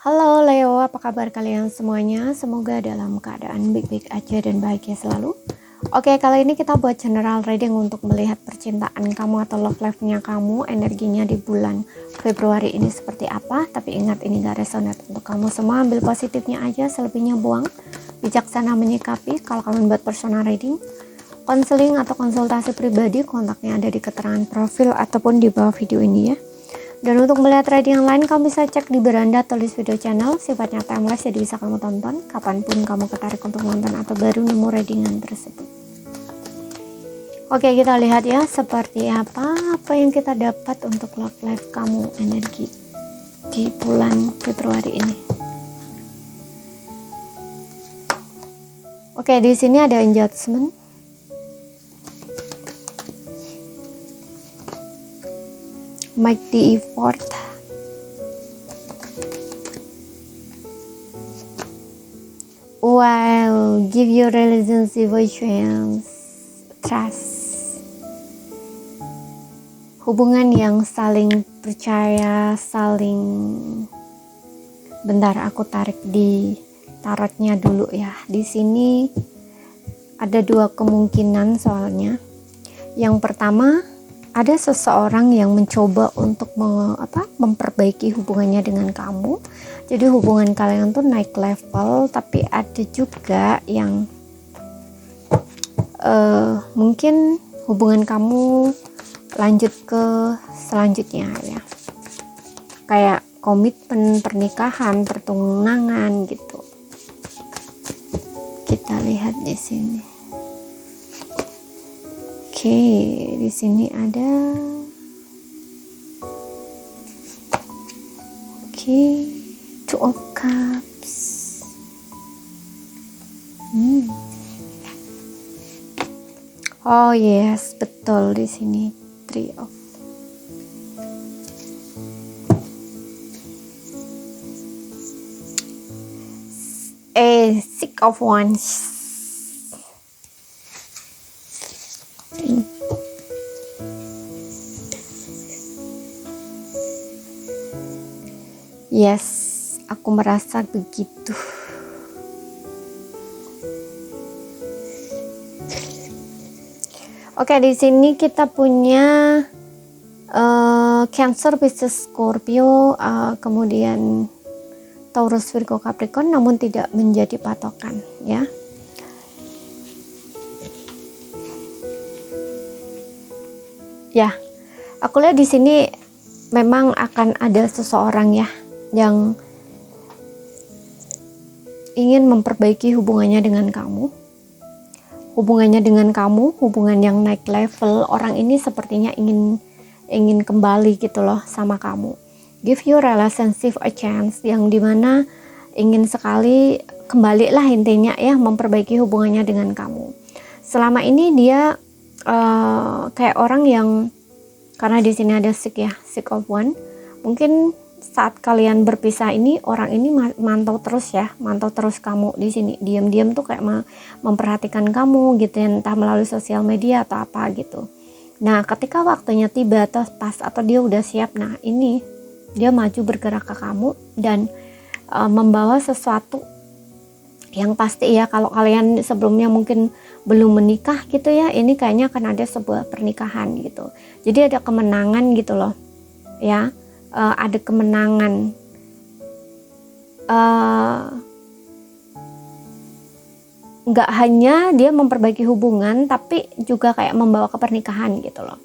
Halo Leo, apa kabar kalian semuanya? Semoga dalam keadaan baik-baik aja dan bahagia selalu. Oke, kali ini kita buat general reading untuk melihat percintaan kamu atau love life-nya kamu, energinya di bulan Februari ini seperti apa. Tapi ingat, ini gak resonate untuk kamu semua, ambil positifnya aja, selebihnya buang. Bijaksana menyikapi. Kalau kalian buat personal reading, konseling atau konsultasi pribadi, kontaknya ada di keterangan profil ataupun di bawah video ini ya. Dan untuk melihat reading yang lain, kamu bisa cek di beranda tulis video channel, sifatnya timeless, jadi bisa kamu tonton kapanpun kamu tertarik untuk nonton atau baru nemu readingan tersebut. Oke, kita lihat ya seperti apa yang kita dapat untuk love life kamu, energi di bulan Februari ini. Oke, di sini ada Judgment. Make the effort. While give your relationship a chance. Trust. Hubungan yang saling percaya, saling. Bentar, aku tarik di tarotnya dulu ya. Di sini ada dua kemungkinan soalnya. Yang pertama, ada seseorang yang mencoba untuk memperbaiki hubungannya dengan kamu. Jadi hubungan kalian tuh naik level, tapi ada juga yang mungkin hubungan kamu lanjut ke selanjutnya ya. Kayak komitmen, pernikahan, pertunangan gitu. Kita lihat di sini. Oke, di sini ada. Two of Cups. Oh yes, betul di sini Three of. Six of Wands. Yes, aku merasa begitu. Oke, di sini kita punya Cancer, Pisces, Scorpio, kemudian Taurus, Virgo, Capricorn, namun tidak menjadi patokan ya. Ya, aku lihat di sini memang akan ada seseorang ya yang ingin memperbaiki hubungannya dengan kamu. Hubungan yang naik level. Orang ini sepertinya ingin kembali gitu loh sama kamu. Give your relationship a chance, yang dimana ingin sekali kembali lah intinya ya, memperbaiki hubungannya dengan kamu. Selama ini dia kayak orang yang, karena di sini ada Six of Wands, mungkin saat kalian berpisah ini orang ini mantau terus kamu di sini, diam-diam tuh kayak memperhatikan kamu gitu ya, entah melalui sosial media atau apa gitu. Nah, ketika waktunya tiba atau pas atau dia udah siap, nah ini dia maju bergerak ke kamu dan membawa sesuatu yang pasti ya. Kalau kalian sebelumnya mungkin belum menikah gitu ya, ini kayaknya akan ada sebuah pernikahan gitu. Jadi ada kemenangan gitu loh ya. Ada kemenangan, nggak hanya dia memperbaiki hubungan, tapi juga kayak membawa ke pernikahan gitu loh.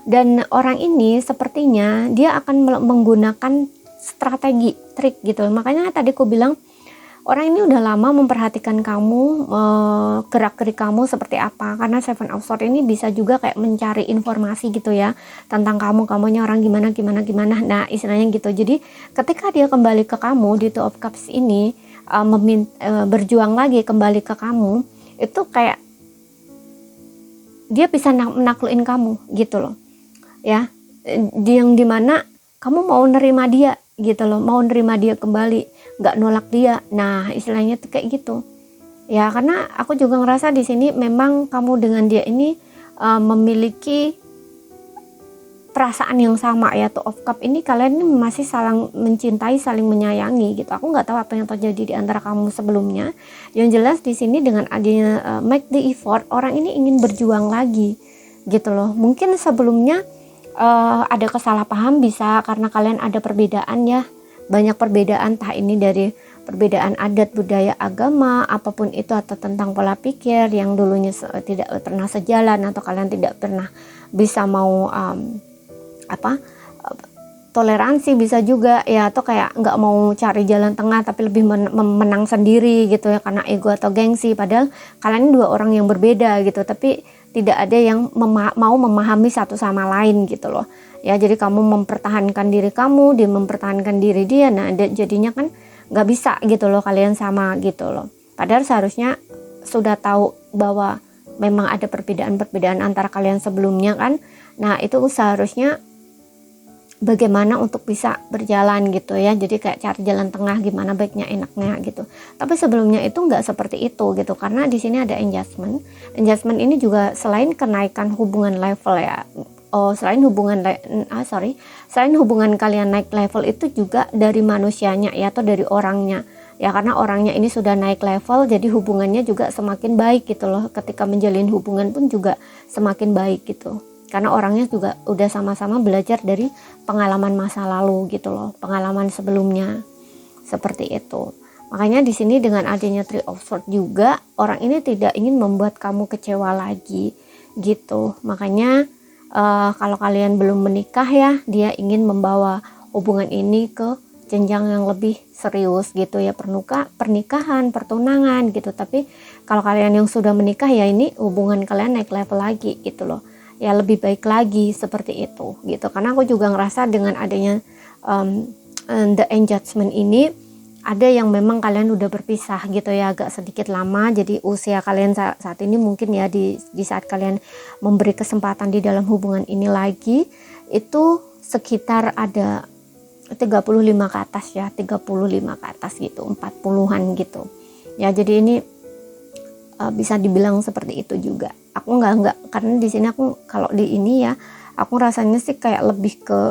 Dan orang ini sepertinya dia akan menggunakan strategi, trik gitu. Makanya tadi aku bilang orang ini udah lama memperhatikan kamu, gerak-gerik kamu seperti apa. Karena Seven of Swords ini bisa juga kayak mencari informasi gitu ya tentang kamunya orang gimana. Nah, istilahnya gitu. Jadi ketika dia kembali ke kamu di Two of Cups ini, berjuang lagi kembali ke kamu, itu kayak dia bisa menaklukin kamu gitu loh ya. Yang dimana kamu mau nerima dia gitu loh, mau nerima dia kembali, nggak nolak dia. Nah, istilahnya tuh kayak gitu ya. Karena aku juga ngerasa di sini memang kamu dengan dia ini memiliki perasaan yang sama ya. Two of Cup ini kalian ini masih saling mencintai, saling menyayangi gitu. Aku nggak tahu apa yang terjadi di antara kamu sebelumnya. Yang jelas di sini dengan adanya make the effort, orang ini ingin berjuang lagi gitu loh. Mungkin sebelumnya ada kesalahpaham, bisa karena kalian ada perbedaan ya, banyak perbedaan, entah ini dari perbedaan adat, budaya, agama, apapun itu, atau tentang pola pikir yang dulunya tidak pernah sejalan, atau kalian tidak pernah bisa mau toleransi, bisa juga ya, atau kayak nggak mau cari jalan tengah tapi lebih menang sendiri gitu ya, karena ego atau gengsi. Padahal kalian dua orang yang berbeda gitu, tapi tidak ada yang mau memahami satu sama lain gitu loh ya. Jadi kamu mempertahankan diri kamu, dia mempertahankan diri dia, nah jadinya kan nggak bisa gitu loh kalian sama gitu loh. Padahal seharusnya sudah tahu bahwa memang ada perbedaan antara kalian sebelumnya kan. Nah itu seharusnya bagaimana untuk bisa berjalan gitu ya. Jadi kayak cari jalan tengah, gimana baiknya, enaknya gitu. Tapi sebelumnya itu nggak seperti itu gitu, karena di sini ada adjustment. Adjustment ini juga selain kenaikan hubungan level ya. Selain hubungan kalian naik level, itu juga dari manusianya ya, atau dari orangnya ya, karena orangnya ini sudah naik level, jadi hubungannya juga semakin baik gitu loh. Ketika menjalin hubungan pun juga semakin baik gitu, karena orangnya juga udah sama-sama belajar dari pengalaman masa lalu gitu loh, pengalaman sebelumnya seperti itu. Makanya di sini dengan adanya Three of Swords juga, orang ini tidak ingin membuat kamu kecewa lagi gitu. Makanya kalau kalian belum menikah ya, dia ingin membawa hubungan ini ke jenjang yang lebih serius gitu ya, pernikahan, pertunangan gitu. Tapi kalau kalian yang sudah menikah ya, ini hubungan kalian naik level lagi gitu loh ya, lebih baik lagi seperti itu gitu. Karena aku juga ngerasa dengan adanya the adjustment ini, ada yang memang kalian udah berpisah gitu ya, agak sedikit lama. Jadi usia kalian saat ini mungkin ya, di saat kalian memberi kesempatan di dalam hubungan ini lagi, itu sekitar ada 35 ke atas ya, 35 ke atas gitu, 40-an gitu ya. Jadi ini bisa dibilang seperti itu juga. Aku nggak karena di sini aku, kalau di ini ya, aku rasanya sih kayak lebih ke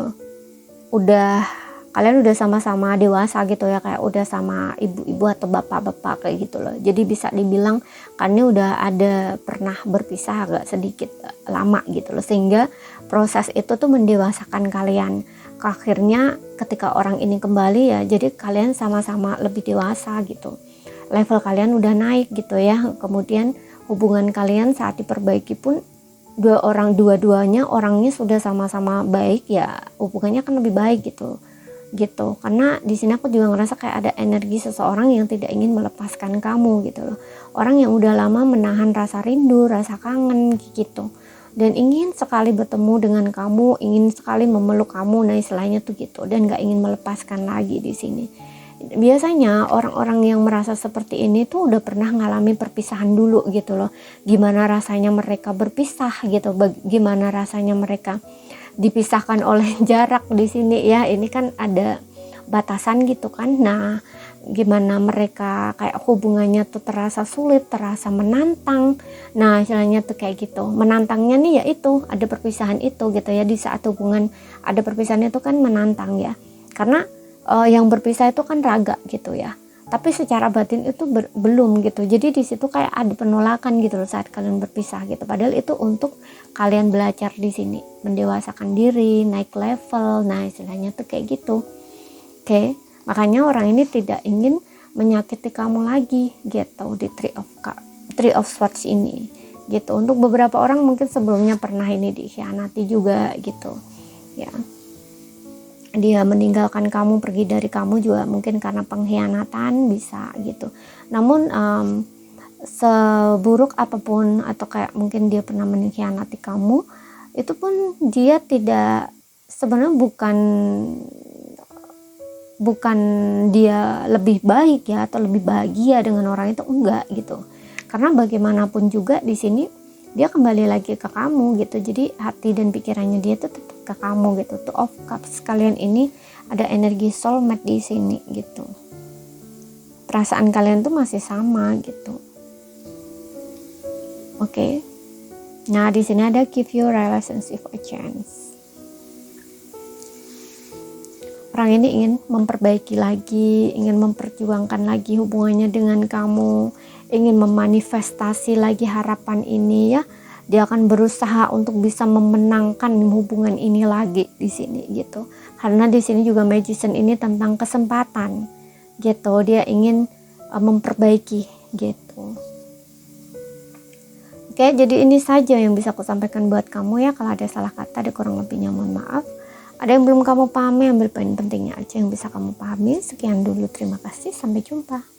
kalian udah sama-sama dewasa gitu ya, kayak udah sama ibu-ibu atau bapak-bapak kayak gitu loh. Jadi bisa dibilang kan ini udah ada pernah berpisah agak sedikit lama gitu loh, sehingga proses itu tuh mendewasakan kalian. Akhirnya ketika orang ini kembali ya, jadi kalian sama-sama lebih dewasa gitu, level kalian udah naik gitu ya. Kemudian hubungan kalian saat diperbaiki pun dua-duanya orangnya sudah sama-sama baik ya, hubungannya kan lebih baik gitu. Karena di sini aku juga ngerasa kayak ada energi seseorang yang tidak ingin melepaskan kamu gitu loh. Orang yang udah lama menahan rasa rindu, rasa kangen gitu, dan ingin sekali bertemu dengan kamu, ingin sekali memeluk kamu, nah istilahnya tuh gitu, dan gak ingin melepaskan lagi di sini. Biasanya orang-orang yang merasa seperti ini tuh udah pernah ngalami perpisahan dulu gitu loh. Gimana rasanya mereka berpisah gitu, gimana rasanya mereka dipisahkan oleh jarak di sini ya. Ini kan ada batasan gitu kan. Nah, gimana mereka kayak hubungannya tuh terasa sulit, terasa menantang. Nah, istilahnya tuh kayak gitu. Menantangnya nih ya itu, ada perpisahan itu gitu ya. Di saat hubungan ada perpisahan itu kan menantang ya. Karena yang berpisah itu kan raga gitu ya. Tapi secara batin itu belum gitu. Jadi di situ kayak ada penolakan gitu loh saat kalian berpisah gitu. Padahal itu untuk kalian belajar di sini, mendewasakan diri, naik level. Nah, istilahnya tuh kayak gitu. Oke. Makanya orang ini tidak ingin menyakiti kamu lagi gitu di Three of Swords ini gitu. Untuk beberapa orang mungkin sebelumnya pernah ini dikhianati juga gitu ya. Dia meninggalkan kamu, pergi dari kamu juga mungkin karena pengkhianatan, bisa gitu. Namun seburuk apapun, atau kayak mungkin dia pernah mengkhianati kamu, itu pun dia tidak, sebenarnya bukan dia lebih baik ya, atau lebih bahagia dengan orang itu, enggak gitu. Karena bagaimanapun juga di sini dia kembali lagi ke kamu gitu. Jadi hati dan pikirannya dia tuh tetap ke kamu gitu. Two of Cups kalian ini ada energi soulmate di sini gitu. Perasaan kalian tuh masih sama gitu. Oke. Nah, di sini ada give your relationship a chance. orang ini ingin memperbaiki lagi, ingin memperjuangkan lagi hubungannya dengan kamu, ingin memanifestasi lagi harapan ini ya. Dia akan berusaha untuk bisa memenangkan hubungan ini lagi di sini gitu. Karena di sini juga magician ini tentang kesempatan gitu. Dia ingin memperbaiki gitu. Oke, jadi ini saja yang bisa aku sampaikan buat kamu ya. Kalau ada salah kata, ada kurang lebihnya mohon maaf. Ada yang belum kamu pahami, ambil poin pentingnya aja yang bisa kamu pahami. Sekian dulu, terima kasih, sampai jumpa.